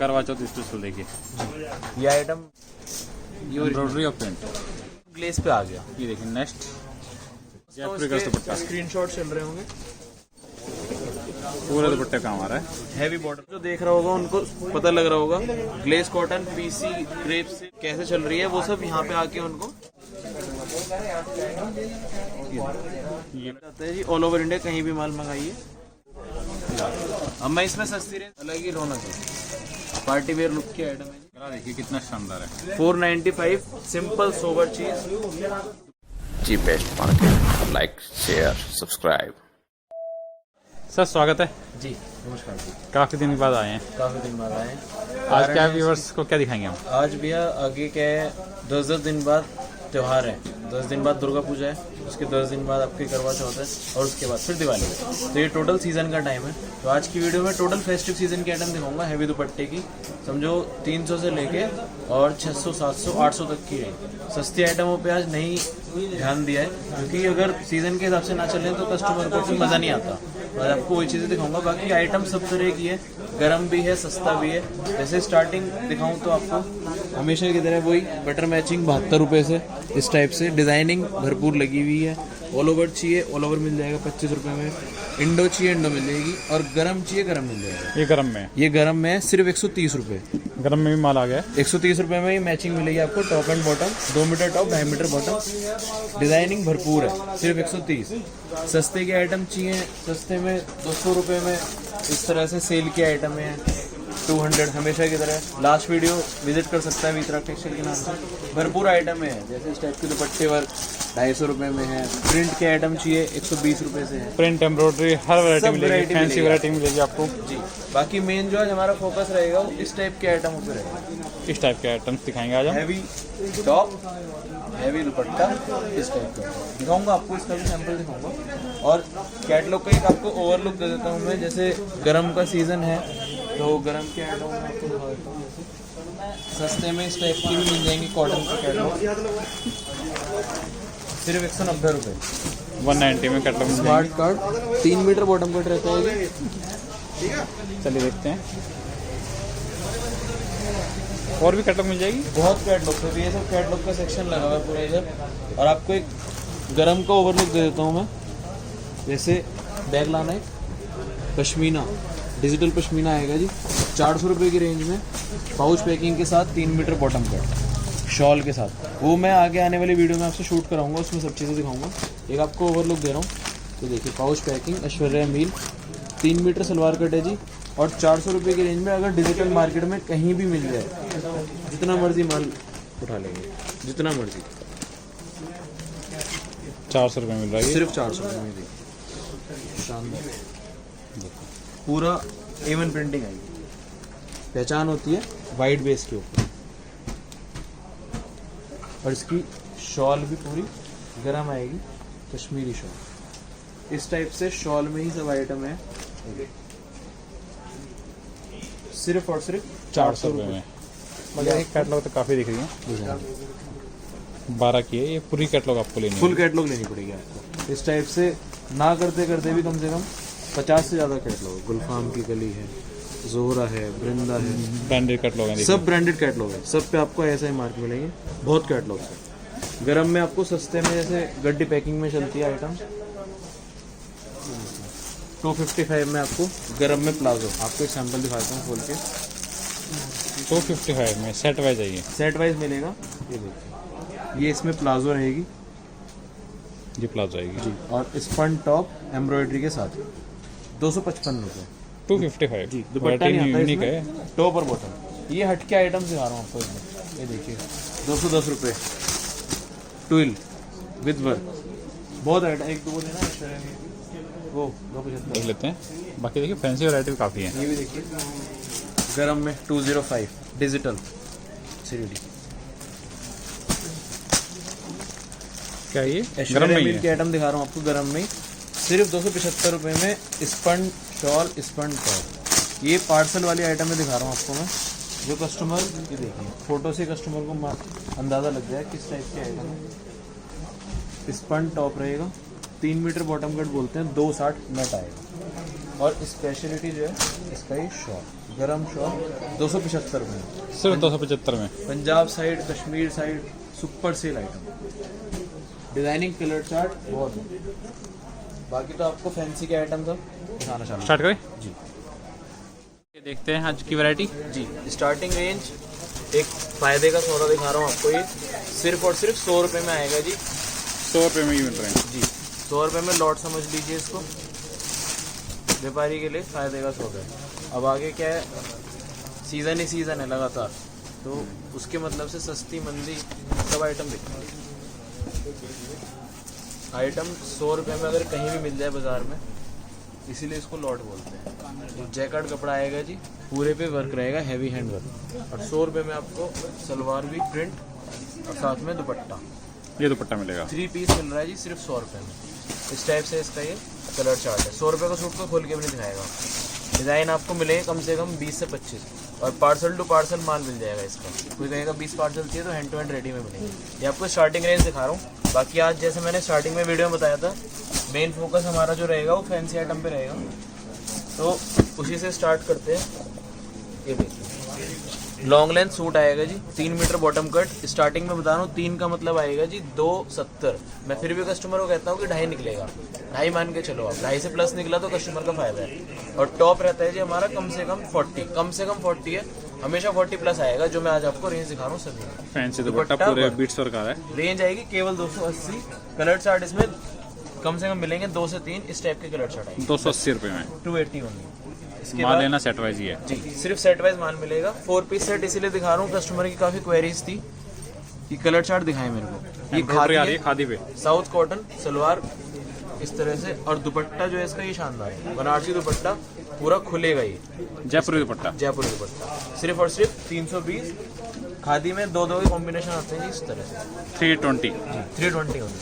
करवा चौथ स्पेशल देखिए, ये आइटम एम्ब्रॉयडरी और प्रिंट ग्लेस पे आ गया। ये देखिए नेक्स्ट स्क्रीनशॉट चल रहे होंगे, पूरा दुपट्टे काम आ रहा है। हैवी बॉर्डर जो देख रहा होगा उनको पता लग रहा होगा ग्लेस कॉटन पीसी क्रेप से कैसे चल रही है, वो सब यहाँ पे आके उनको ये बताते हैं जी। ऑल ओवर इंडिया कहीं भी माल मंगाइए। अब मैं इसमें सस्ती रेंज अलग ही रौनक है, पार्टी वेयर लुक की आइटम है। देखिए कितना शानदार है, 495 सिंपल सोबर चीज। G best market, like share subscribe. Sir स्वागत है जी नमस्कार जी, काफी दिन बाद आए हैं। काफी दिन बाद आए हैं। आज क्या व्यूअर्स को क्या दिखाएंगे हम? आज भैया आगे क्या है, 10 दिन बाद त्यौहार है। 10 दिन बाद दुर्गा पूजा है, उसके 10 दिन बाद आपकी करवा चौथ है और उसके बाद फिर दिवाली है। तो ये टोटल सीजन का टाइम है। तो आज की वीडियो में टोटल फेस्टिव सीजन की आइटम दिखाऊंगा, हैवी दुपट्टे की। समझो 300 से लेके और 600 700 800 तक की है। सस्ती आइटमों पे आज नहीं ध्यान दिया है, क्योंकि अगर सीजन के हिसाब से ना चलें तो कस्टमर को फिर मज़ा नहीं आता। और आपको वही चीज़ें दिखाऊंगा। बाकी आइटम सब तरह की है, गर्म भी है सस्ता भी है। जैसे स्टार्टिंग दिखाऊं तो आपको हमेशा की तरह वही बटर मैचिंग 72 रुपये से इस टाइप से डिज़ाइनिंग भरपूर लगी हुई है। ऑल ओवर चाहिए ऑल ओवर मिल जाएगा 25 रुपये में। इंडो चाहिए इंडो मिल जाएगी, और गरम चाहिए गरम मिल जाएगा। ये गरम में, ये गरम में है सिर्फ 130 रुपये। गरम में भी माल आ गया है। 130 रुपये में ये मैचिंग मिलेगी आपको, top and bottom, 2 metre top 2.5 metre bottom, designing भरपूर है, सिर्फ 130। सस्ते के आइटम चाहिए, सस्ते में 200 रुपये में इस तरह से सेल के आइटम है 200 हमेशा की तरह। लास्ट वीडियो विजिट कर सकता है वितरक टेक्सटाइल के नाम से, भरपूर आइटम है। जैसे इस टाइप के दुपट्टे वर्क 250 रुपये में है। प्रिंट के आइटम चाहिए 120 रुपये से है। प्रिंट एम्ब्रॉयडरी हर वैरायटी सब मिलेगी, वैरायटी फैंसी मिलेगी। वैरायटी मिलेगी आपको जी। बाकी मेन जो आज हमारा फोकस रहेगा वो इस टाइप के आइटम पर रहेगा। इस टाइप के आइटम्स दिखाएंगे आज हम। हैवी टॉप, हैवी दुपट्टा, इस टाइप का दिखाऊंगा आपको, इसका भी सैंपल दिखाऊंगा। और कैटलॉग का एक आपको ओवरलुक दे देता हूँ मैं। जैसे गरम का सीज़न है तो गरम के आइटम में आपको दिखा देता हूँ। सस्ते में इस टाइप की भी मिल जाएंगी कॉटन के कैटलॉग, सिर्फ 190 रुपये। 190 में कैटलॉग में smart card 3 metre bottom cut रहता है ये। चलिए देखते हैं, और भी कैटलॉग मिल जाएगी। बहुत कैटलॉग है, ये सब कैटलॉग का सेक्शन लगा हुआ है पूरा इधर। और आपको एक गरम का ओवरलुक दे देता हूँ मैं। जैसे बैग लाना है, पश्मीना डिजिटल पश्मीना आएगा जी 400 रुपये की रेंज में, पाउच पैकिंग के साथ 3 मीटर बॉटम कट शॉल के साथ। वो मैं आगे आने वाली वीडियो में आपसे शूट कराऊंगा, उसमें सब चीज़ें दिखाऊंगा। एक आपको ओवरलुक दे रहा हूँ, तो देखिए पाउच पैकिंग ऐश्वर्या मील 3 मीटर सलवार कट है जी। और 400 रुपये की रेंज में अगर डिजिटल मार्केट में कहीं भी मिल जाए, जितना मर्जी माल उठा लेंगे, जितना मर्जी। 400 रुपये मिल रहा है, सिर्फ 400 रुपये में। देखिए शानदार, पूरा A1 प्रिंटिंग आएगी। पहचान होती है वाइट बेस के ऊपर। और इसकी शॉल भी पूरी गरम आएगी, कश्मीरी शॉल। इस टाइप से शॉल में ही सब आइटम है, सिर्फ और सिर्फ 400 रुपये में। मगर एक कैटलॉग तो काफ़ी दिख रही है, 12 की है ये। पूरी कैटलॉग आपको लेनी है, फुल कैटलॉग लेनी पड़ेगी आपको। इस टाइप से ना करते करते भी कम से कम 50 से ज़्यादा कैटलॉग। गुलफाम की गली है, जोहरा है, वृंदा है, ब्रांडेड कैटलॉग है, सब ब्रांडेड कैटलॉग है। सब पे आपको ऐसा ही मार्क मिलेंगे, बहुत कैटलॉग है। गरम में आपको सस्ते में जैसे गड्डी पैकिंग में चलती है आइटम 255 में आपको गरम में प्लाजो। आपको एक सैंपल दिखाता हूँ खोल के। 255 में सेट वाइज है, ये सेट वाइज मिलेगा। ये देखिए, ये इसमें प्लाजो रहेगी जी, प्लाजो आएगी जी। और स्पन टॉप एम्ब्रॉयडरी के साथ 255 रुपये। 255 जी। दुपट्टा नहीं आता यूनिक इसमें, है। टॉप और बॉटम। ये हटके आइटम दिखा रहा हूँ आपको इसमें। ये देखिए 210 रुपये, ट्विल विद वर्क। बहुत आइटम, एक दो लेना है वो 275 देख लेते हैं। बाकी देखिए फैंसी वैरायटी भी काफ़ी है। ये भी देखिए गरम में 205 डिजिटल 3D। क्या ये गरम में ही में है? के आइटम दिखा रहा हूँ आपको गरम में, सिर्फ 275 रुपये में स्पन शॉल, स्पन टॉप। ये पार्सल वाली आइटम में दिखा रहा हूँ आपको मैं, जो कस्टमर ये देखिए फोटो से कस्टमर को अंदाज़ा लग जाए किस टाइप की आइटम है। स्पन टॉप रहेगा, 3 मीटर बॉटम कट बोलते हैं, 260 नेट आएगा। और स्पेशलिटी जो है इसका ये शॉल गरम शॉल 275 में। सिर्फ 275 में। Punjab side, Kashmir side super sale item. Designing colour chart बहुत है। बाकी तो आपको फैंसी के आइटम सब दिखाना चाहूँगा। स्टार्ट करें जी ये देखते हैं आज की वैरायटी। जी स्टार्टिंग रेंज एक फायदे का सौदा दिखा रहा हूँ आपको। ये सिर्फ और सिर्फ 100 रुपये में आएगा जी। 100 रुपये में ही मिल रहे हैं जी 100 रुपये में लॉट समझ लीजिए इसको। व्यापारी के लिए फायदे का सौदा है। अब आगे क्या है, सीज़न ही सीज़न है लगातार, तो उसके मतलब से सस्ती मंदी सब आइटम बिकते हैं। आइटम 100 रुपये में अगर कहीं भी मिल जाए बाज़ार में, इसीलिए इसको लॉट बोलते हैं। तो जैकेट कपड़ा आएगा जी, पूरे पे वर्क रहेगा, हैवी हैंड वर्क। और 100 रुपये में आपको सलवार भी प्रिंट और साथ में दुपट्टा। ये दुपट्टा मिलेगा 3 पीस मिल रहा है जी सिर्फ 100 रुपये में। इस टाइप से इसका ये कलर चार्ट है। 100 रुपये का सूट को खोल के भी नहीं दिखाएगा। डिज़ाइन आपको मिलेंगे कम से कम 20 से 25 और पार्सल टू पार्सल माल मिल जाएगा इसका। कोई कहेगा 20 पार्सल चाहिए तो हैंड टू हैंड रेडी में मिलेंगे। ये आपको स्टार्टिंग रेंज दिखा रहा हूँ। बाकी आज जैसे मैंने स्टार्टिंग में वीडियो में बताया था, मेन फोकस हमारा जो रहेगा वो फैंसी आइटम पे रहेगा, तो उसी से स्टार्ट करते हैं। ये देखिए लॉन्ग लेंथ सूट आएगा जी, 3 मीटर बॉटम कट। स्टार्टिंग में बता रहा हूँ 3 का मतलब आएगा जी 270। मैं फिर भी कस्टमर को कहता हूँ कि 2.5 निकलेगा, 2.5 मान के चलो आप। 2.5 से प्लस निकला तो कस्टमर का फायदा है। और टॉप रहता है जी हमारा कम से कम 40, कम से कम 40 है, हमेशा 40 प्लस आएगा। जो मैं आज आपको रेंज दिखा रहा हूँ सभी में। फैंसी दुपट्टा पूरे बीट्स वर्क आ रहा है। रेंज आएगी केवल 280। कलर चार्ट इसमें कम से कम मिलेंगे 2 से 3 इस टाइप के कलर चार्ट आएंगे। 280 रुपये में 280 ओनली। इसके माल बाद लेना सेट वाइज ही है जी सिर्फ सेट वाइज माल मिलेगा। 4 पीस सेट इसीलिए दिखा रहा हूँ, कस्टमर की काफ़ी क्वेरीज थी कि कलर चार्ट दिखाएं मेरे को। ये एम्ब्रॉयडरी आ रही खादी है खादी पे। साउथ कॉटन सलवार इस तरह से, और दुपट्टा जो है इसका ये शानदार है, बनारसी दुपट्टा पूरा खुलेगा। ये जयपुरी दुपट्टा, जयपुरी दुपट्टा सिर्फ और सिर्फ 320। खादी में 2 के कॉम्बिनेशन आते हैं जी इस तरह से। 320। 320 होंगे।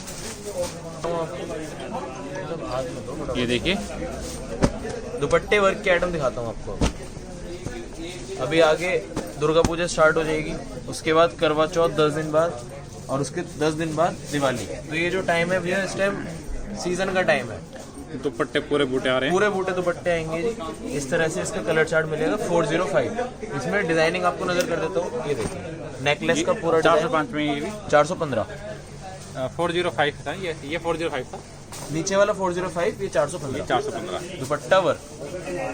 ये देखिए दुपट्टे वर्क के आइटम दिखाता हूँ आपको। अभी आगे दुर्गा पूजा स्टार्ट हो जाएगी, उसके बाद करवा चौथ 10 दिन बाद, और उसके 10 दिन बाद दिवाली। तो ये जो टाइम है भैया, इस टाइम सीजन का टाइम है। दुपट्टे पूरे बूटे आ रहे हैं। पूरे बूटे दुपट्टे आएंगे जी। इस तरह से इसका कलर चार्ट मिलेगा 405। इसमें डिजाइनिंग आपको नजर कर देता हूँ। ये देखिए नेकलेस का पूरा 405 में ये भी 415। 405 था ये 405 था। नीचे वाला 405, ये 415। 415 दुपट्टा वर्क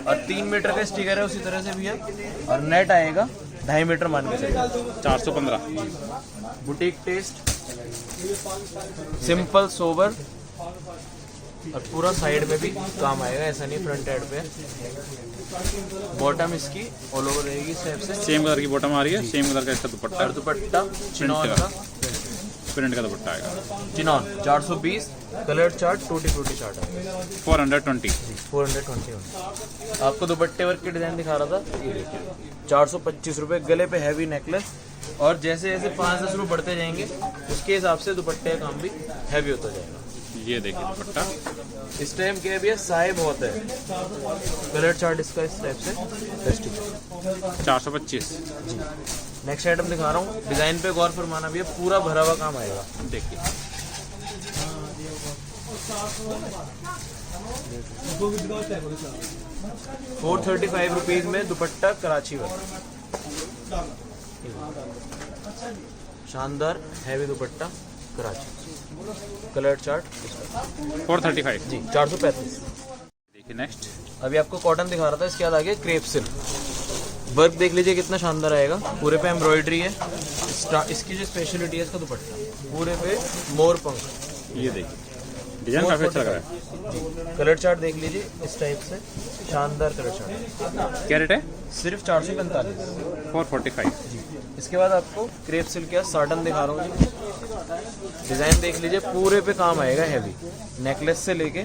और 3 मीटर का स्टिकर है उसी तरह से भैया। और नेट आएगा 2.5 मीटर मान के चलिए। 415 बुटीक टेस्ट, सिंपल सोबर, और पूरा साइड में भी काम आएगा, ऐसा नहीं फ्रंट एंड पे। बॉटम इसकी ऑल ओवर रहेगी इस टाइप से। सेम कलर की बॉटम आ रही है, सेम कलर का इसका दुपट्टा। और दुपट्टा चिनॉन का, प्रिंट का दुपट्टा आएगा। चिनॉन 420। कलर चार्ट टूटी चार्ट है 420। 420। आपको दुपट्टे वर्क के डिजाइन दिखा रहा था, ये देखिए 425 रुपये। गले पे हैवी नेकलेस, और जैसे जैसे 5-10 रुपये बढ़ते जाएंगे उसके हिसाब से दुपट्टे का काम भी हैवी होता जाएगा। ये देखिए दुपट्टा। इस टाइम क्या भैया, साए बहुत है। कलर चार्ट इसका इस टाइप से 425। जी। नेक्स्ट आइटम दिखा रहा हूँ, डिजाइन पे गौर फरमाना भैया, पूरा भरा हुआ काम आएगा। देखिए 435 रुपीज में दुपट्टा कराची वर्क, शानदार हैवी दुपट्टा कराची। कलर चार्ट 435 जी 435। देखिए नेक्स्ट। अभी आपको कॉटन दिखा रहा था, इसके बाद आगे क्रेप सिल्क। वर्क देख लीजिए कितना शानदार आएगा। पूरे पे एम्ब्रॉयडरी है। इसकी जो स्पेशलिटी है इसका दुपट्टा, पूरे पे मोर पंख। ये देखिए डिजाइन काफी अच्छा लग रहा है। कलर चार्ट देख लीजिए इस टाइप से, शानदार कलर चार्ट। क्या रेट है? सिर्फ 445। 445। इसके बाद आपको क्रेप सिल्क का साटन दिखा रहा हूँ जी। डिजाइन देख लीजिए, पूरे पे काम आएगा हैवी, नेकलेस से लेके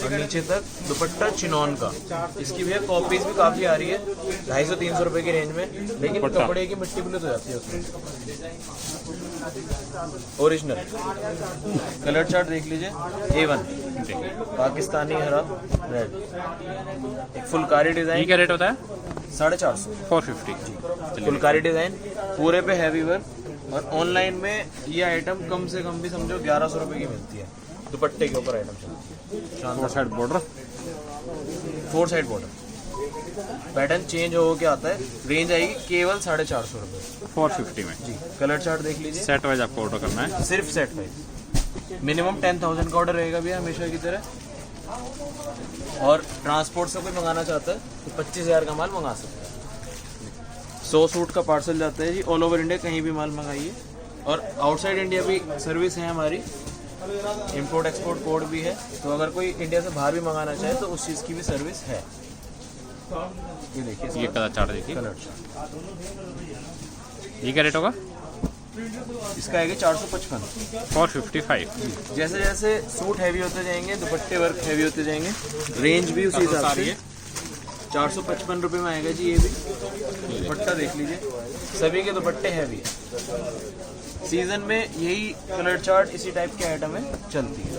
और नीचे तक। दुपट्टा चिनॉन का। इसकी भैया कॉपीज भी काफी आ रही है 250-300 रुपए की रेंज में, लेकिन कपड़े की मिट्टी पुलिस हो जाती है उसमें। ओरिजिनल कलर चार्ट देख लीजिए, A1 पाकिस्तानी हरा रेड, एक फुलकारी डिजाइन। ये क्या रेट होता है? 450। 450। फुलकारी डिजाइन, पूरे पे हैवी वर्क। और ऑनलाइन में ये आइटम कम से कम भी समझो 1100 रुपए की मिलती है। दुपट्टे के ऊपर आइटम चलती है। 4 side border, 4 side border. Pattern change हो के आता है। रेंज आएगी केवल 450 रुपये 450 में जी। कलर चार्ट देख लीजिए, सेट वाइज आपको ऑर्डर करना है। सिर्फ सेट वाइज। मिनिमम 10,000 का ऑर्डर रहेगा भैया हमेशा की तरह। और ट्रांसपोर्ट से कोई मंगाना चाहता है तो 25,000 का माल मंगा सकता है। 100 सूट का पार्सल जाता है जी ऑल ओवर इंडिया, कहीं भी माल मंगाइए। और आउटसाइड इंडिया भी सर्विस है हमारी, इंपोर्ट एक्सपोर्ट कोड भी है। तो अगर कोई इंडिया से बाहर भी मंगाना चाहे तो उस चीज़ की भी सर्विस है। ये देखिए, ये कलर चार्ट देखिए, कलर ये क्या रेट होगा? इसका आएगा 455। 455। जैसे जैसे सूट हैवी होते जाएंगे, दुपट्टे वर्क हैवी होते जाएंगे, रेंज भी उसी हिसाब से 455 रुपये में आएगा जी। ये भी दुपट्टा देख लीजिए, सभी के दुपट्टे हैवी है। सीजन में यही कलर चार्ट इसी टाइप के आइटम में चलती है।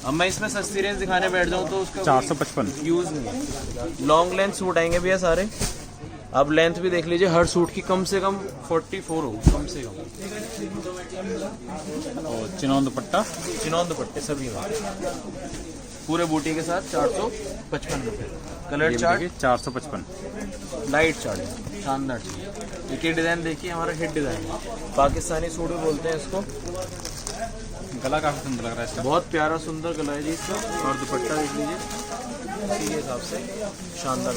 अब मैं इसमें सस्ती रेंज दिखाने बैठ जाऊँ तो उसका 455 यूज़ नहीं है। लॉन्ग लेंथ सूट आएंगे भैया सारे। आप लेंथ भी देख लीजिए, हर सूट की कम से कम 44 हो, कम से कम। और चिनौन दुपट्टा, चिनौन दुपट्टे सभी में पूरे बूटी के साथ 455 रुपये। Colour chart 455। लाइट चार्ट शानदार चीज़। एक ही डिज़ाइन देखिए, हमारा हिट डिज़ाइन है, पाकिस्तानी सूट भी बोलते हैं इसको। गला काफी सुंदर लग रहा है इसका। बहुत प्यारा सुंदर गला है जी इसका। और दुपट्टा देख लीजिए, इसी के हिसाब से शानदार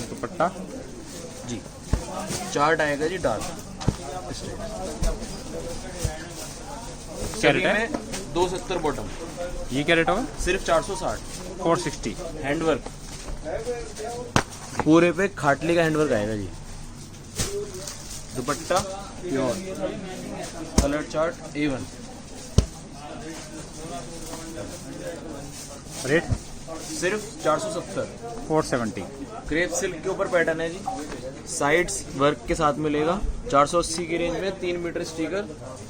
दुपट्टा जी। चार्ट आएगा जी डार्क इस टाइप। क्या रेट है? में 270 बॉटम, ये क्या रेट होगा? सिर्फ 460। 460। हैंडवर्क पूरे पे खाटली का हैंडवर्क आएगा जी। Dupatta pure, colour chart A1। Rate सिर्फ 470। 470। क्रेप सिल्क के ऊपर पैटर्न है जी, साइड्स वर्क के साथ मिलेगा। 480 की रेंज में 3 मीटर स्टिकर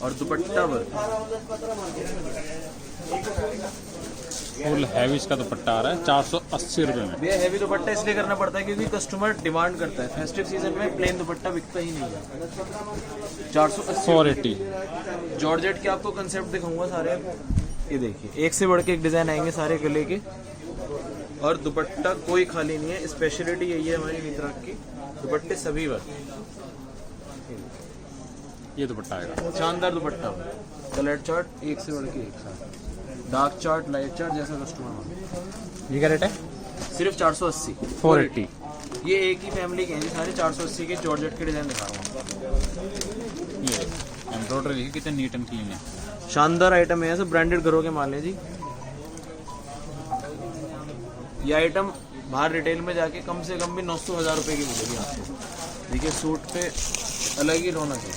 और दुपट्टा वर्क। फुल हैवी इसका दुपट्टा आ रहा है 480 रुपये में। भैया हैवी दुपट्टा इसलिए करना पड़ता है क्योंकि कस्टमर डिमांड करता है। फेस्टिव सीजन में प्लेन दुपट्टा बिकता ही नहीं है। 480। 480। जॉर्जेट के आपको कंसेप्ट दिखाऊंगा सारे। ये देखिए, एक से बढ़ के एक डिज़ाइन आएंगे सारे गले के। और दुपट्टा कोई खाली नहीं है, स्पेशलिटी यही है हमारी वितरक की। दुपट्टे सभी वर्क, ये दुपट्टा आएगा शानदार दुपट्टा। कलर चार्ट एक से बढ़ के एक साथ, डार्क चार्ट, लाइट चार्ट, जैसा कस्टमर मांगे। ये क्या रेट है? सिर्फ 480। 480। ये एक ही फैमिली के हैं जी सारे। 480 के जॉर्जेट के डिज़ाइन दिखा रहा हूँ। ये एम्ब्रॉयडरी देखिए कितने नीट एंड क्लीन है। शानदार आइटम है, सब ब्रांडेड घरों के माल है जी। ये आइटम बाहर रिटेल में जाके कम से कम भी 900-1000 रुपये की मिलेगी आपको। देखिए सूट पे अलग ही रौनक है,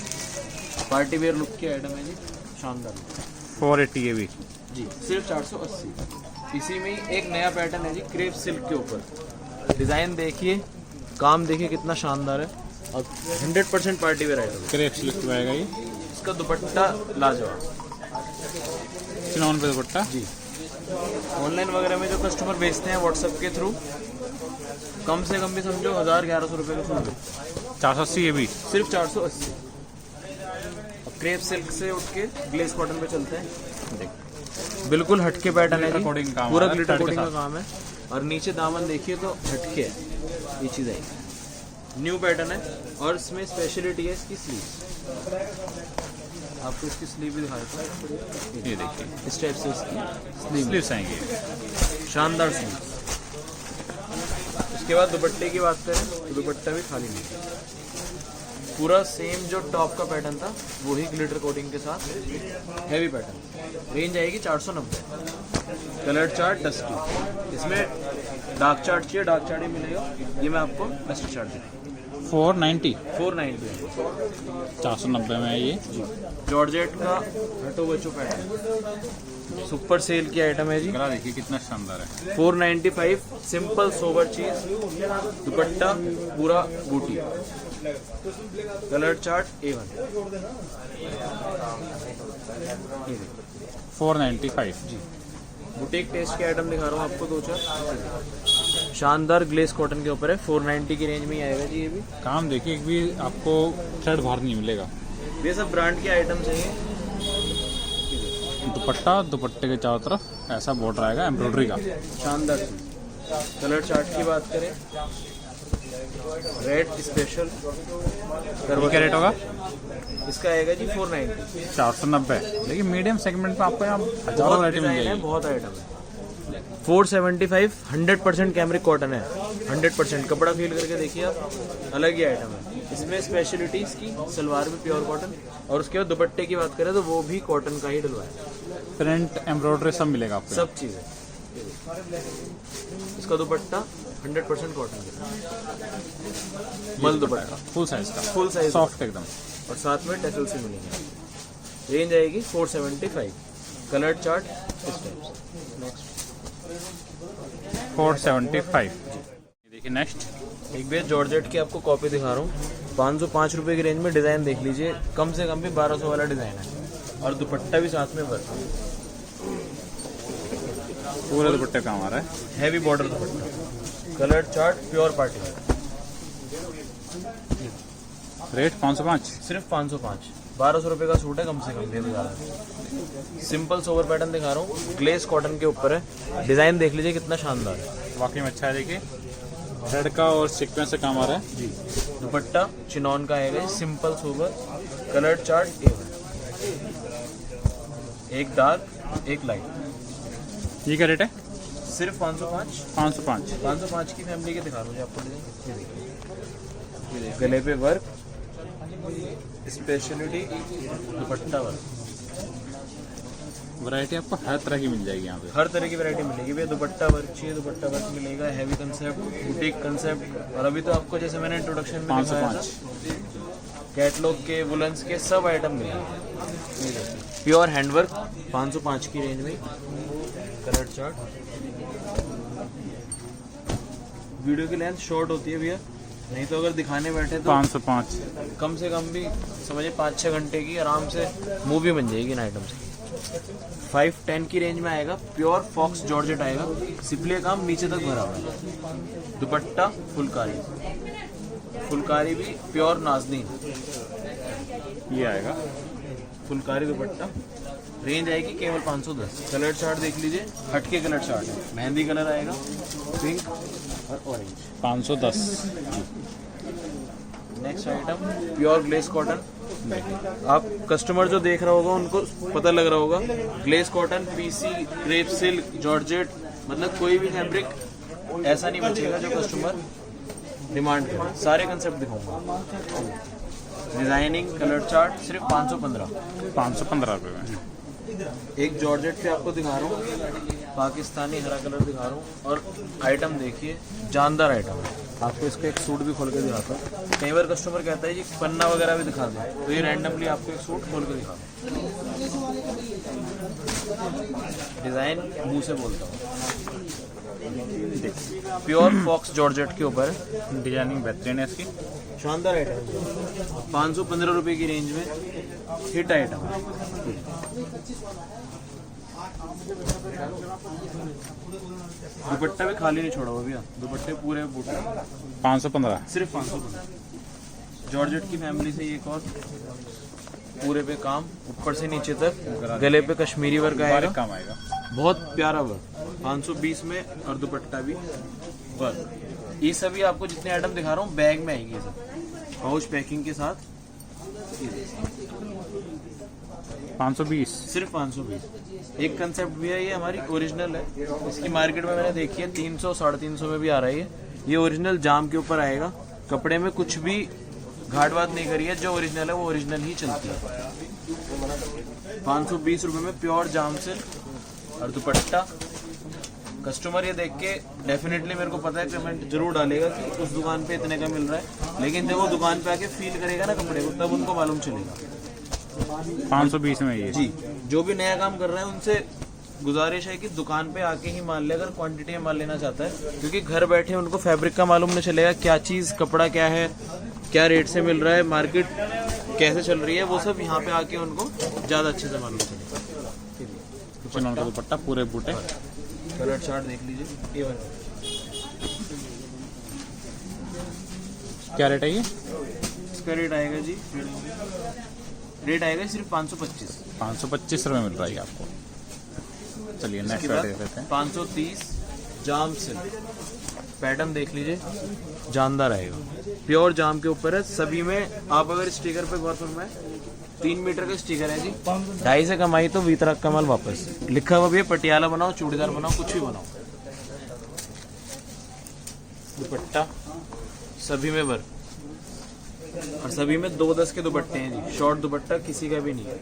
पार्टी वेयर लुक की आइटम है जी, शानदार। 480 ये भी जी, सिर्फ 480। इसी में ही एक नया पैटर्न है जी, क्रेप सिल्क के ऊपर। डिज़ाइन देखिए, काम देखिए कितना शानदार है और 100% पार्टी वेयर आइटम है। क्रेप सिल्क में आएगा ये। इसका दुपट्टा लाजवाब, चिनौन पे दुपट्टा जी। ऑनलाइन वगैरह में जो कस्टमर बेचते हैं व्हाट्सएप के थ्रू, कम से कम भी समझो 1000-1100 रुपये का सूट है। 480 ये भी। सिर्फ 480। अब क्रेप सिल्क से उठ के ग्लेस कॉटन पे चलते हैं। देख, बिल्कुल हटके पैटर्न है Glitter coating जी, काम पूरा है, ग्लिटर thread के कोटिंग का साथ। काम है। और नीचे दामन देखिए तो हटके है, ये चीज़ आएगी। न्यू पैटर्न है और इसमें स्पेशलिटी है इसकी स्लीव। आपको इसकी स्लीव भी दिखा देता हूँ। ये देखिए इस टाइप से इसकी स्लीव, स्लीव्स आएंगे। शानदार स्लीव। उसके बाद दुपट्टे की बात करें तो दुपट्टा भी खाली नहीं है, पूरा सेम जो टॉप का पैटर्न था वही ग्लिटर कोटिंग के साथ हैवी पैटर्न। रेंज आएगी 490। कलर चार्ट डस्टी, इसमें डार्क चार्ट चाहिए डार्क चार्ट ही मिलेगा। ये मैं आपको डस्टी चार्ट दूँ 490। 490। 490 में है ये। जॉर्जेट का हटो बचो पैटर्न, सुपर सेल की आइटम है जी। गला देखिए कितना शानदार है। 495, सिंपल सोबर चीज। दुपट्टा पूरा बूटी, कलर चार्ट A1। 495 जी, बुटीक टेस्ट के आइटम दिखा रहा हूँ आपको 2-4। शानदार ग्लेस कॉटन के ऊपर है, 490 की रेंज में ही आएगा जी। ये भी काम देखिए, एक भी आपको थ्रेड बाहर नहीं मिलेगा। ये सब ब्रांड के आइटम चाहिए। दुपट्टा, दुपट्टे के चारों तरफ ऐसा बॉर्डर आएगा एम्ब्रॉयडरी का। शानदार चीज, कलर चार्ट की बात करें, रेड स्पेशल क्या रेट होगा? इसका आएगा जी 490। 490। लेकिन मीडियम सेगमेंट में आपको यहाँ हजारों वैरायटी मिल डिजाइन है, जाएगी। बहुत आइटम है। 475 100% कैमरिक कॉटन है, 100%। कपड़ा फील करके देखिए आप, अलग ही आइटम है। इसमें स्पेशलिटी इसकी सलवार भी प्योर कॉटन, और उसके बाद दुपट्टे की बात करें तो वो भी कॉटन का ही डलवाया, प्रिंट एम्ब्रॉयडरी सब मिलेगा आपको। सब चीज़ें। इसका दुपट्टा 100% कॉटन का मल दुपट्टा, फुल साइज का, फुल साइज, सॉफ्ट एकदम। और साथ में टैसल से मिलेंगे। रेंज आएगी 475। कलर चार्ट इस टाइप से। नेक्स्ट 475। देखिए नेक्स्ट, एक बेर जॉर्जेट की आपको कॉपी दिखा रहा हूँ। 505 रुपये की रेंज में डिज़ाइन देख लीजिए, कम से कम भी 1200 वाला डिज़ाइन है, और दुपट्टा भी साथ में वर्क, पूरे दुपट्टे काम आ रहा है। हैवी बॉर्डर दुपट्टा। Colour chart pure party wear. Rate 505। सिर्फ 505। 1200 रुपये का सूट है कम से कम, ये बता रहा है। सिंपल सोवर पैटर्न दिखा रहा हूँ, ग्लेस कॉटन के ऊपर है। डिज़ाइन देख लीजिए कितना शानदार है, वाकई में अच्छा है। देखिए थ्रेड का और सीक्वेंस से काम आ रहा है जी। दुपट्टा चिनॉन का आएगा, सिंपल सोबर। कलर चार्ट एक डार्क एक लाइट। ये क्या रेट है? सिर्फ 505। 505। 505 की फैमिली के दिखा रहा हूँ आपको डिजाइन। ये देखिए, गले पे वर्क, स्पेशलिटी दुपट्टा वर्क। वैरायटी आपको हर तरह की मिल जाएगी यहाँ पे। हर तरह की वैरायटी मिलेगी भैया। दुपट्टा वर्क चाहिए, दुपट्टा वर्क मिलेगा। हैवी कंसेप्ट, बुटीक कंसेप्ट, और अभी तो आपको जैसे मैंने इंट्रोडक्शन में दिखाया था, 505। कैटलॉग के, वुलन्स के सब आइटम मिलेंगे। प्योर हैंडवर्क 505 की रेंज में। Colour chart. वीडियो की लेंथ शॉर्ट होती है भैया, नहीं तो अगर दिखाने बैठे तो 505। कम से कम भी समझिए 5-6 घंटे की आराम से मूवी बन जाएगी इन आइटम्स की। 510 की रेंज में आएगा। प्योर फॉक्स जॉर्जेट आएगा, सिपले काम नीचे तक भरा हुआ है। दुपट्टा फुलकारी, फुलकारी भी प्योर नाजनीन। ये आएगा फुलकारी दुपट्टा। रेंज आएगी केवल 510। कलर चार्ट देख लीजिए, हटके कलर चार्ट है। मेहंदी कलर आएगा, पिंक और orange. 510। Next item pure glace cotton. आप कस्टमर जो देख रहा होगा उनको पता लग रहा होगा, glace cotton, PC, crepe silk, georgette, मतलब कोई भी फैब्रिक ऐसा नहीं बचेगा जो कस्टमर डिमांड करे। सारे कंसेप्ट दिखाऊंगा। डिजाइनिंग, कलर चार्ट सिर्फ 515। 515 रुपये में। एक जॉर्जेट पे आपको दिखा रहा हूँ, पाकिस्तानी हरा कलर दिखा रहा हूँ, और आइटम देखिए जानदार आइटम है। आपको इसका एक सूट भी खोल के दिखाता हूँ। कई बार कस्टमर कहता है जी पन्ना वगैरह भी दिखा दें, तो ये रैंडमली आपको एक सूट खोल के दिखाता हूँ। डिजाइन मुंह से बोलता हूँ। प्योर फॉक्स जॉर्जेट के ऊपर है। डिजाइनिंग बेहतरीन है इसकी। शानदार आइटम है। 515 रुपये की रेंज में हिट आइटम है। दुपट्टा भी खाली नहीं छोड़ा हुआ भैया, दुपट्टे पूरे बूटे। 515। सिर्फ 515। जॉर्जेट की फैमिली से एक और पूरे पे काम, ऊपर से नीचे तक, गले पे कश्मीरी वर्क आएगा, काम आएगा, बहुत प्यारा वर्क। 520 में, और दुपट्टा भी वर्क। ये सभी आपको जितने आइटम दिखा रहा हूँ बैग में आएगी, ये सब पाउच पैकिंग के साथ। 520। सिर्फ 520। एक कंसेप्ट भी है, ये हमारी ओरिजिनल है। इसकी मार्केट में मैंने देखी है 300 350 में भी आ रही है। ये ओरिजिनल जाम के ऊपर आएगा, कपड़े में कुछ भी घाट बात नहीं करी है। जो ओरिजिनल है वो ओरिजिनल ही चलती है। 520 रुपये में प्योर जाम सिल्क और दुपट्टा। कस्टमर ये देख के डेफिनेटली मेरे को पता है पेमेंट जरूर डालेगा कि उस दुकान पे इतने का मिल रहा है, लेकिन जब वो दुकान पे आके फील करेगा ना कपड़े को, तब उनको मालूम चलेगा। 520 में ये जी, जो भी नया काम कर रहे हैं उनसे गुजारिश है कि दुकान पे आके ही माल ले, अगर क्वांटिटी में माल लेना चाहता है, क्योंकि घर बैठे उनको फैब्रिक का मालूम नहीं चलेगा, क्या चीज़, कपड़ा क्या है, क्या रेट से मिल रहा है, मार्केट कैसे चल रही है, वो सब यहाँ पे आके उनको ज़्यादा अच्छे से मालूम चलेगा। चिनॉन का दुपट्टा पूरे बूटे। कलर चार्ट देख लीजिए, A1। क्या रेट है ये? इसका रेट आएगा जी, रेट आएगा सिर्फ 525। 525 रुपये मिल रहा है आपको। चलिए नेक्स्ट रेट देख लेते हैं। 530 जाम सिल्क पैटर्न देख लीजिए, जानदार आएगा, प्योर जाम के ऊपर है। सभी में आप अगर स्टिकर पे गौर फरमाएं, 3 मीटर का स्टिकर है जी। 2.5 से कमाई तो वितरक का माल वापस। लिखा हुआ भी है, पटियाला बनाओ, चूड़ीदार बनाओ, कुछ भी बनाओ। दुपट्टा सभी में वर्क और सभी में 2-10 के दुपट्टे हैं जी। शॉर्ट दुपट्टा किसी का भी नहीं है।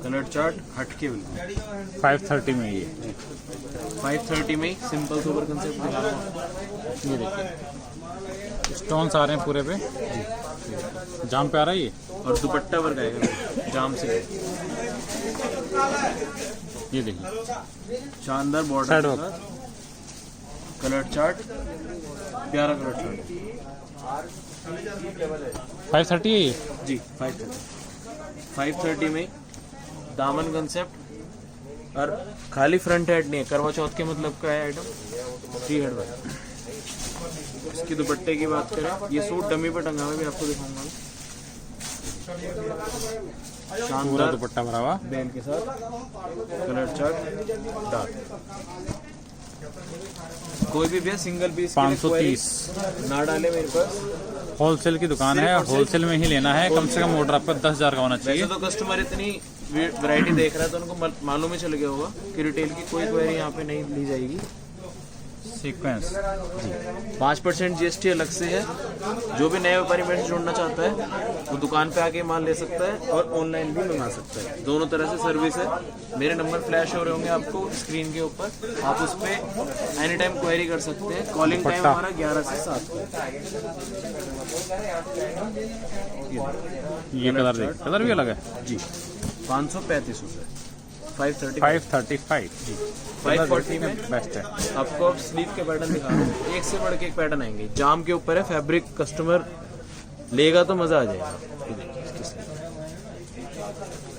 कलर चार्ट हटके बिल्कुल 530 में ये 530 में सिंपल सुपर कंसेप्ट दिखा रहा हूँ। ये देखिए स्टोन्स आ रहे हैं पूरे पे, जाम पे आ रहा है ये। और दुपट्टा वर्क आएगा जाम से। ये देखिए शानदार बॉर्डर Side के work। साथ कलर चार्ट, प्यारा कलर चार्ट 530 है ये। जी। 530 में दामन कंसेप्ट और खाली फ्रंट हेड नहीं है, करवा चौथ के मतलब का है आइटम, 3 हेड वर्क। इसकी दुपट्टे की बात करें, ये सूट डमी पे टंगा हुआ है, भी आपको दिखाऊंगा। पूरा शानदार दुपट्टा भरा हुआ। बेल के साथ कलर चार्ट डार्क। कोई भी भैया सिंगल पीस 530 ना डाले मेरे पास। होलसेल की दुकान है, होलसेल में ही लेना है। कम से कम ऑर्डर आपका 10,000 का होना चाहिए। वैसे तो कस्टमर इतनी वैरायटी देख रहा है तो उनको मालूम ही चल गया होगा कि रिटेल की कोई क्वेरी यहाँ पे नहीं ली जाएगी। सीक्वेंस 5% GST अलग से है। जो भी नए व्यापारी मेरे से जुड़ना चाहता है वो दुकान पे आके माल ले सकता है और ऑनलाइन भी मंगा सकता है। दोनों तरह से सर्विस है। मेरे नंबर फ्लैश हो रहे होंगे आपको स्क्रीन के ऊपर, आप उस पर एनी टाइम क्वेरी कर सकते हैं। कॉलिंग टाइम हमारा 11 से 7 है। ये कलर देखिए, कलर भी अलग है जी। 535 रुपये 535 जी। 540 में बेस्ट है। आपको अब स्लीव के पैटर्न दिखा रहा हूँ, एक से बढ़ के एक पैटर्न आएंगे। जाम के ऊपर है, फैब्रिक कस्टमर लेगा तो मजा आ जाएगा। ये देखिए इसकी स्लीव,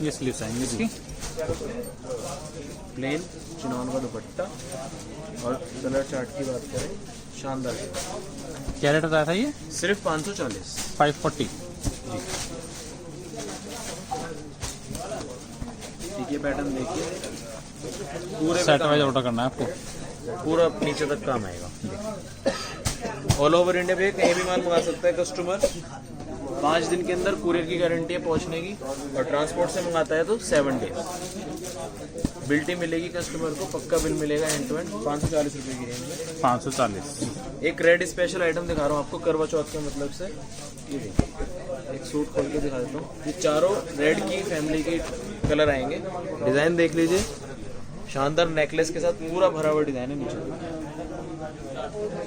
ये स्लीव्स आएंगे इसकी। प्लेन चिनॉन का दुपट्टा और कलर चार्ट की बात करें, शानदार है। क्या रेट बताया था ये? सिर्फ 540। 540। ये पैटर्न देखिए, पूरे सेट वाइज ऑर्डर करना है आपको। पूरा नीचे तक काम आएगा। ऑल ओवर इंडिया पे कहीं भी माल मंगा सकता है कस्टमर। 5 दिन के अंदर कुरियर की गारंटी है पहुंचने की, और ट्रांसपोर्ट से मंगाता है तो 7 डेज। बिल्टी मिलेगी कस्टमर को, पक्का बिल मिलेगा एंड टू एंड। 540 रुपये की रेंज में 540। एक रेड स्पेशल आइटम दिखा रहा हूँ आपको, करवा चौथ के मतलब से। ये देखिए एक सूट खोल के दिखा देता हूँ। ये चारों रेड की फैमिली के कलर आएंगे। डिज़ाइन देख लीजिए, शानदार नेकलेस के साथ पूरा भरा हुआ डिज़ाइन है नीचे।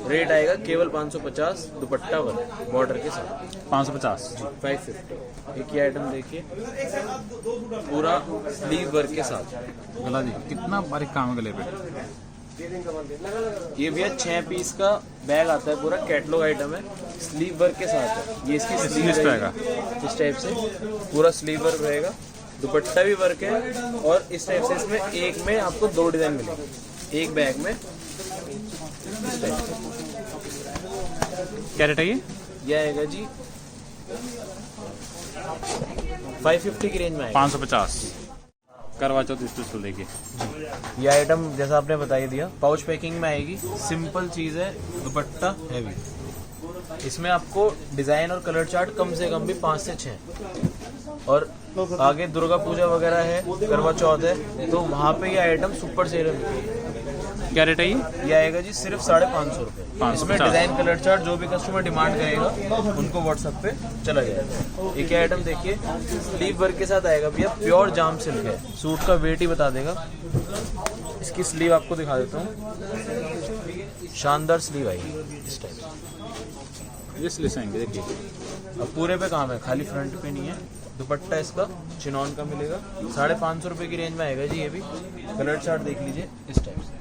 रेट आएगा केवल 550, दुपट्टा वर्क बॉर्डर के साथ 550। 550। एक ये आइटम देखिए, पूरा स्लीव वर्क के साथ। गला जी कितना बारीक काम है गले पे। ये भैया 6 पीस का बैग आता है, पूरा कैटलॉग आइटम है, स्लीव वर्क के साथ है। ये इसकी स्लीव रहेगा इस टाइप से, पूरा स्लीव वर्क रहेगा। दुपट्टा भी वर्क है और इस टाइप से इसमें एक में आपको 2 डिजाइन मिलेंगे एक बैग में। इस टाइप से क्या रेट है ये? ये आएगा जी 550 की रेंज में आएगा। 550। करवा चौथ स्पेशल देखिए। ये आइटम जैसा आपने बता ही दिया, पाउच पैकिंग में आएगी। सिंपल चीज़ है, दुपट्टा हैवी। इसमें आपको डिज़ाइन और कलर चार्ट कम से कम भी 5 से 6। और आगे दुर्गा पूजा वगैरह है, करवा चौथ है, तो वहाँ पे ये आइटम सुपर सेल में। क्या रेट है ये? ये आएगा जी सिर्फ 550 रुपये। इसमें डिज़ाइन कलर चार्ट जो भी कस्टमर डिमांड करेगा उनको व्हाट्सएप पे चला जाएगा। एक ही आइटम देखिए, स्लीव वर्क के साथ आएगा भैया, प्योर जाम सिल्क है। सूट का वेट ही बता देगा। इसकी स्लीव आपको दिखा देता हूँ, शानदार स्लीव आएगी इस टाइप। ये स्लीव्स आएंगे देखिए। अब पूरे पे काम है, खाली फ्रंट पे नहीं है। दुपट्टा इसका चिनॉन का मिलेगा, 550 रुपये की रेंज में आएगा जी। ये भी कलर चार्ट देख लीजिए इस टाइप से।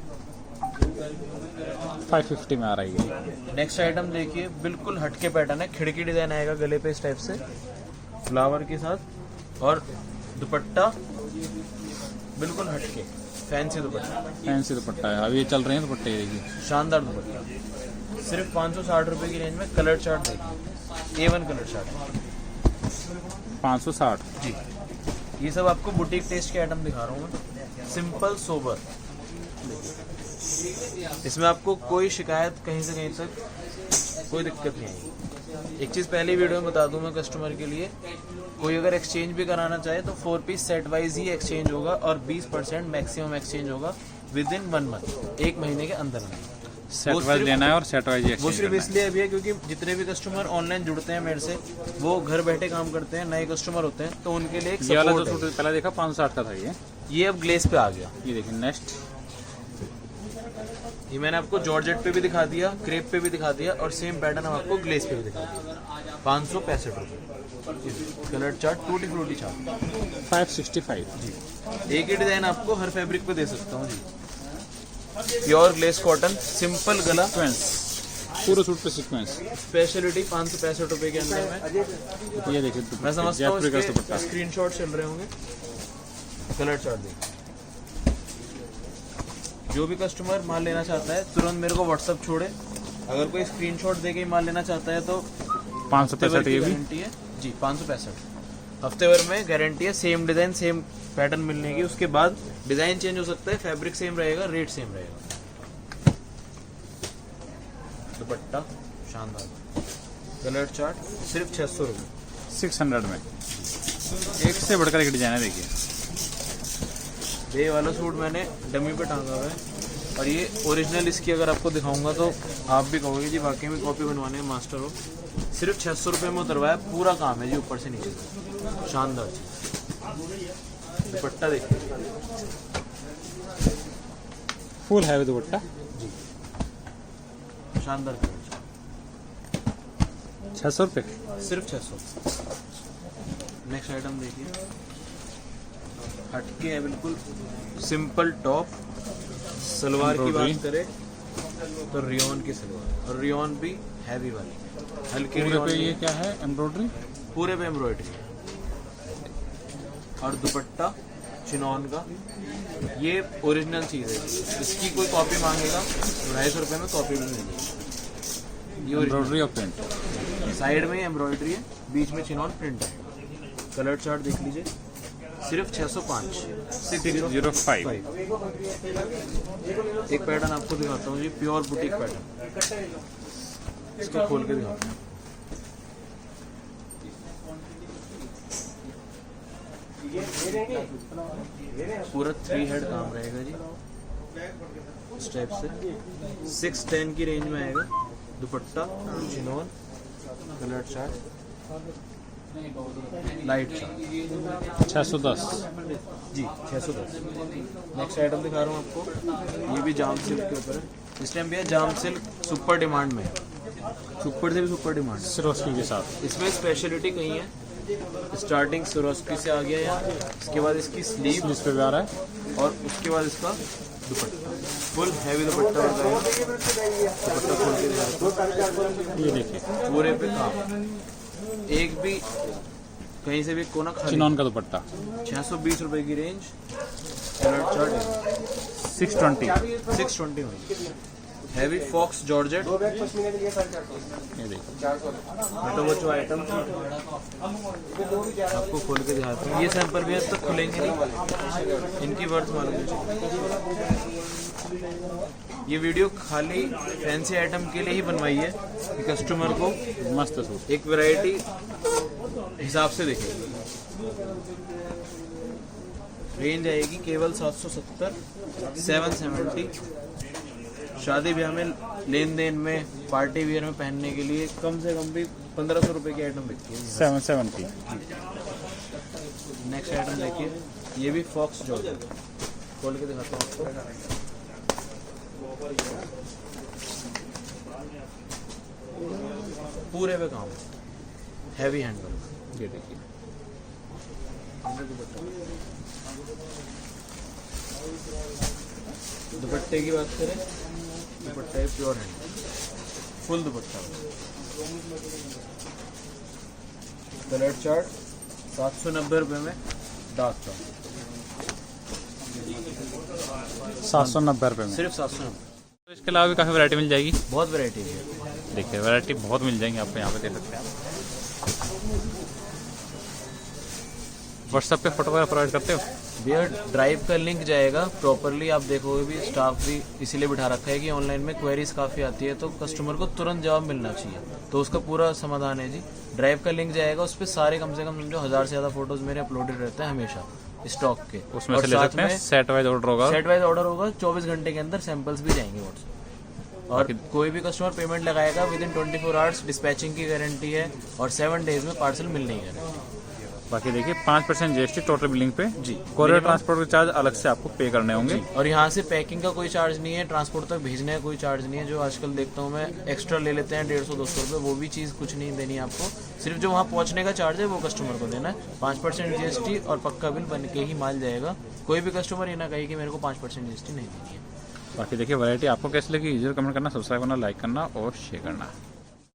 550 में आ रही है। नेक्स्ट आइटम देखिए, बिल्कुल हटके पैटर्न है, खिड़की डिजाइन आएगा गले पे इस टाइप से, फ्लावर के साथ। और दुपट्टा बिल्कुल हटके, फैंसी दुपट्टा, फैंसी दुपट्टा है। अभी ये चल रहे हैं दुपट्टे देखिए। शानदार दुपट्टा, सिर्फ 560 रुपये की रेंज में। कलर चार्ट देखिए, A1 कलर चार्ट 560 जी। ये सब आपको बुटीक टेस्ट के आइटम दिखा रहा हूँ मैं, सिंपल सोबर। इसमें आपको कोई शिकायत कहीं से कहीं तक कोई दिक्कत नहीं आएगी। एक चीज़ पहले वीडियो में बता दूं मैं कस्टमर के लिए, कोई अगर एक्सचेंज भी कराना चाहे तो 4 पीस सेट वाइज ही एक्सचेंज होगा और 20% मैक्सिमम एक्सचेंज होगा विद इन 1 मंथ, 1 महीने के अंदर में। सेट वाइज लेना है और सेट वाइज वो एक्सचेंज सिर्फ करना है। इसलिए अभी है क्योंकि जितने भी कस्टमर ऑनलाइन जुड़ते हैं मेरे से, वो घर बैठे काम करते हैं, नए कस्टमर होते हैं, तो उनके लिए एक ये वाला जो सपोर्ट सूट पहले देखा 560 का था ये अब ग्लेस पे आ गया। ये देखिए नेक्स्ट। ये मैंने आपको जॉर्जेट पे भी दिखा दिया, क्रेप पे भी दिखा दिया और सेम पैटर्न हम आपको ग्लेस पे भी दिखा दिया। 565 रुपये colour chart, tutti frutti chart 565 जी। एक ही डिजाइन आपको हर फैब्रिक पे दे सकता हूँ जी। प्योर ग्लेस कॉटन, सिंपल गला, पूरे सूट पे सीक्वेंस। स्पेशलिटी 565 रुपये के अंदर में। ये देखिए मैं समझता हूँ जयपुरी का दुपट्टा। इसके स्क्रीनशॉट चल रहे होंगे। कलर चार्ट देखिए। जो भी कस्टमर माल लेना चाहता है तुरंत मेरे को व्हाट्सअप छोड़े। अगर कोई स्क्रीनशॉट दे के माल लेना चाहता है तो 565 ये भी गारंटी है जी। 565 हफ्ते भर में गारंटी है। सेम डिजाइन सेम पैटर्न मिलने की, उसके बाद डिजाइन चेंज हो सकता है, फैब्रिक सेम रहेगा, रेट सेम रहेगा। दुपट्टा शानदार, कलर चार्ट सिर्फ 600 रुपये 600 में। एक से बढ़कर एक डिजाइन है देखिए। ये वाला सूट मैंने डमी पे टांगा हुआ है और ये ओरिजिनल इसकी अगर आपको दिखाऊंगा तो आप भी कहोगे जी वाकई में कॉपी बनवाने में मास्टर हो। सिर्फ 600 रुपये में उतरवाया, पूरा काम है जी ऊपर से नीचे तक, शानदार चीज। दुपट्टा देखिए, फुल हैवी दुपट्टा जी शानदार कलर, 600 रुपये। सिर्फ 600। नेक्स्ट आइटम देखिए, हटके है बिल्कुल, सिंपल टॉप। सलवार की बात करें तो रियोन की सलवार, और रियोन भी हैवी वाली, हल्की पूरे रियोन पे नहीं ये है, क्या है एम्ब्रॉयडरी, पूरे पे एम्ब्रॉयडरी है। और दुपट्टा चिनॉन का, ये ओरिजिनल चीज़ है। इसकी कोई कॉपी मांगेगा तो 250 रुपये में कॉपी भी मिल जाएगी। ये एम्ब्रॉयडरी और प्रिंट। साइड में एम्ब्रॉयडरी है, बीच में चिनॉन प्रिंट है। कलर चार्ट देख लीजिए, सिर्फ 605 605। एक पैटर्न आपको दिखाता हूँ जी, प्योर बुटीक पैटर्न, इसको खोल के दिखाता हूँ। पूरा 3 हेड काम रहेगा जी इस टाइप से। 610 की रेंज में आएगा। दुपट्टा chinon, colour chart, light chart 610 जी 610। नेक्स्ट आइटम दिखा रहा हूँ आपको, ये भी जाम सिल्क के ऊपर है। इस टाइम भी है जाम सिल्क, सुपर डिमांड में, सुपर से भी सुपर डिमांड है। सिरोस्की के साथ। इसमें स्पेशलिटी कहीं है, स्टार्टिंग सिरोस्की से आ गया यहाँ, इसके बाद इसकी स्लीव इस पे भी आ रहा है और उसके बाद इसका दुपट्टा, फुल हैवी दुपट्टा होता है। दुपट्टा खोल के दिखाता हूँ, ये देखिए पूरे पे काम, एक भी कहीं से भी कोना खाली। चिनॉन का दुपट्टा 620 रुपए की रेंज। कलर चार्ट 620 में हैवी फॉक्स जॉर्जेट। ये देखिए तो वो जो आइटम आपको खोल के दिखाता हूँ, ये सैंपल भी अब तक खुलेंगे नहीं, इनकी वर्थ मालूम नहीं। ये वीडियो खाली फैंसी आइटम के लिए ही बनवाई है कि कस्टमर को मस्त सूट। एक वैरायटी हिसाब से देखें। रेंज आएगी केवल 770, 770। शादी ब्याह में, लेन देन में, पार्टी वियर में पहनने के लिए कम से कम भी 1500 रुपए की आइटम बिकती है। 770। नेक्स्ट आइटम देखिए, ये भी फॉक्स जॉर्जेट, खोल के दिखाता हूँ आपको। पूरे पे काम, हैवी हैंडवर्क। ये देखिए दुपट्टे की बात करें, दुपट्टा है प्योर हैंड, फुल दुपट्टा। कलर चार्ट 790 रुपये में, डार्क चार्ट 790 रुपये में। सिर्फ 790। तो इसके अलावा भी काफ़ी वैरायटी मिल जाएगी। बहुत वैरायटी है, देखिए वैरायटी बहुत मिल जाएंगी आपको, यहाँ पे देख सकते हैं आप। व्हाट्सएप पे फोटो वगैरह प्रोवाइड करते हो? भैया ड्राइव का लिंक जाएगा प्रॉपरली, आप देखोगे भी स्टाफ भी इसीलिए बिठा रखा है कि ऑनलाइन में क्वेरीज काफ़ी आती है तो कस्टमर को तुरंत जवाब मिलना चाहिए, तो उसका पूरा समाधान है जी। ड्राइव का लिंक जाएगा, उस पर सारे कम से कम समझो 1000 से ज़्यादा फोटोज मेरे अपलोडेड रहते हैं हमेशा स्टॉक के। उसमें से ले सकते हैं, सेट वाइज ऑर्डर होगा? सेट वाइज ऑर्डर होगा, 24 घंटे के अंदर सैंपल्स भी जाएंगे व्हाट्सएप। और कोई भी कस्टमर पेमेंट लगाएगा विद इन 24 आवर्स डिस्पैचिंग की गारंटी है और 7 डेज में पार्सल मिलने की गारंटी। बाकी देखिए 5% जीएसटी टोटल बिलिंग पे जी। कोरियर ट्रांसपोर्ट के चार्ज अलग से आपको पे करने होंगे। और यहाँ से पैकिंग का कोई चार्ज नहीं है, ट्रांसपोर्ट तक भेजने का कोई चार्ज नहीं है। जो आजकल देखता हूँ मैं एक्स्ट्रा ले लेते हैं 150-200 रुपये, वो भी चीज़ कुछ नहीं देनी है आपको। सिर्फ जो वहाँ पहुँचने का चार्ज है वो कस्टमर को देना है। 5% जीएसटी और पक्का बिल बन के ही माल जाएगा। कोई भी कस्टमर ये ना कहे कि मेरे को 5% जीएसटी नहीं देनी है। बाकी देखिए वैरायटी आपको कैसी लगी, यूजर कमेंट करना, सब्सक्राइब करना, लाइक करना और शेयर करना।